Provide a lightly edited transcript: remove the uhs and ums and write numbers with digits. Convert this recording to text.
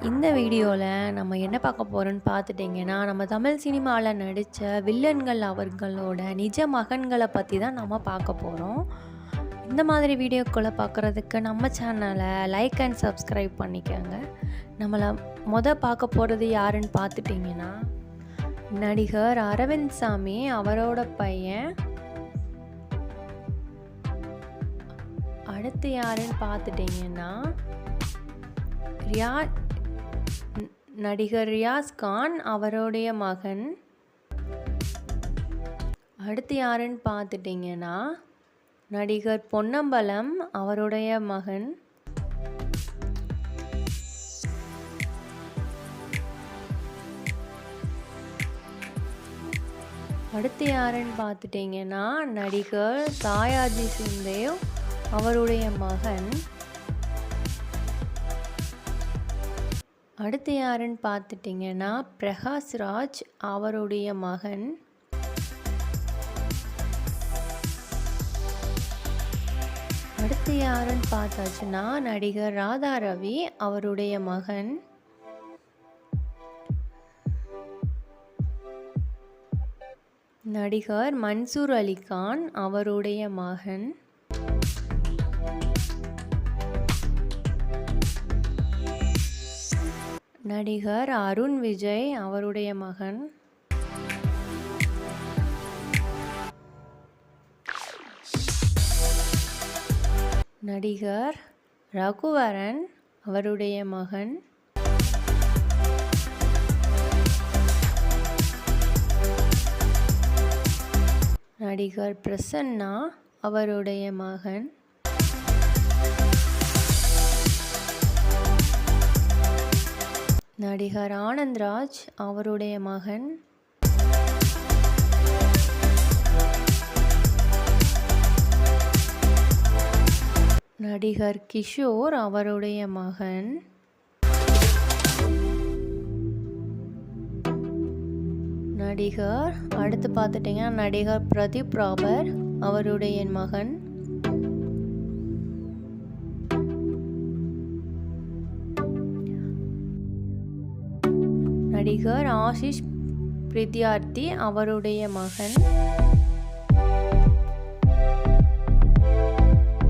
இந்த வீடியோவில் நம்ம என்ன பார்க்க போகிறோன்னு பார்த்துட்டிங்கன்னா, நம்ம தமிழ் சினிமாவில் நடித்த வில்லன்கள் அவர்களோட நிஜ மகன்களை பற்றி தான் நம்ம பார்க்க போகிறோம். இந்த மாதிரி வீடியோக்களை பார்க்குறதுக்கு நம்ம சேனலை லைக் அண்ட் சப்ஸ்கிரைப் பண்ணிக்கோங்க. நம்மளை பார்க்க போகிறது யாருன்னு பார்த்துட்டிங்கன்னா, நடிகர் அரவிந்த் சாமி அவரோட பையன். அடுத்து யாருன்னு பார்த்துட்டிங்கன்னா, நடிகர் ரியாஸ் கான் அவருடைய மகன். அடுத்து யாருன்னு பார்த்துட்டிங்கன்னா, நடிகர் பொன்னம்பலம் அவருடைய மகன். அடுத்து யாருன்னு பார்த்துட்டிங்கன்னா, நடிகர் சாயாஜி சிந்தேவ் அவருடைய மகன். அடுத்து யாருன்னு பார்த்துட்டிங்கன்னா, பிரகாஷ் ராஜ் அவருடைய மகன். அடுத்து யாருன்னு பார்த்தாச்சுன்னா, நடிகர் ராதா ரவி அவருடைய மகன். நடிகர் மன்சூர் அலிகான் அவருடைய மகன். நடிகர் அருண் விஜய் அவருடைய மகன். நடிகர் ரகுவரன் அவருடைய மகன். நடிகர் பிரசன்னா அவருடைய மகன். நடிகர் ஆனந்த்ராஜ் அவருடைய மகன். நடிகர் கிஷோர் அவருடைய மகன். நடிகர் அடுத்து பார்த்துட்டிங்கன்னா, நடிகர் பிரதீப் ராபர் அவருடைய மகன். நடிகர் ஆஷிஷ் பிரித்யார்த்தி அவருடைய மகன்.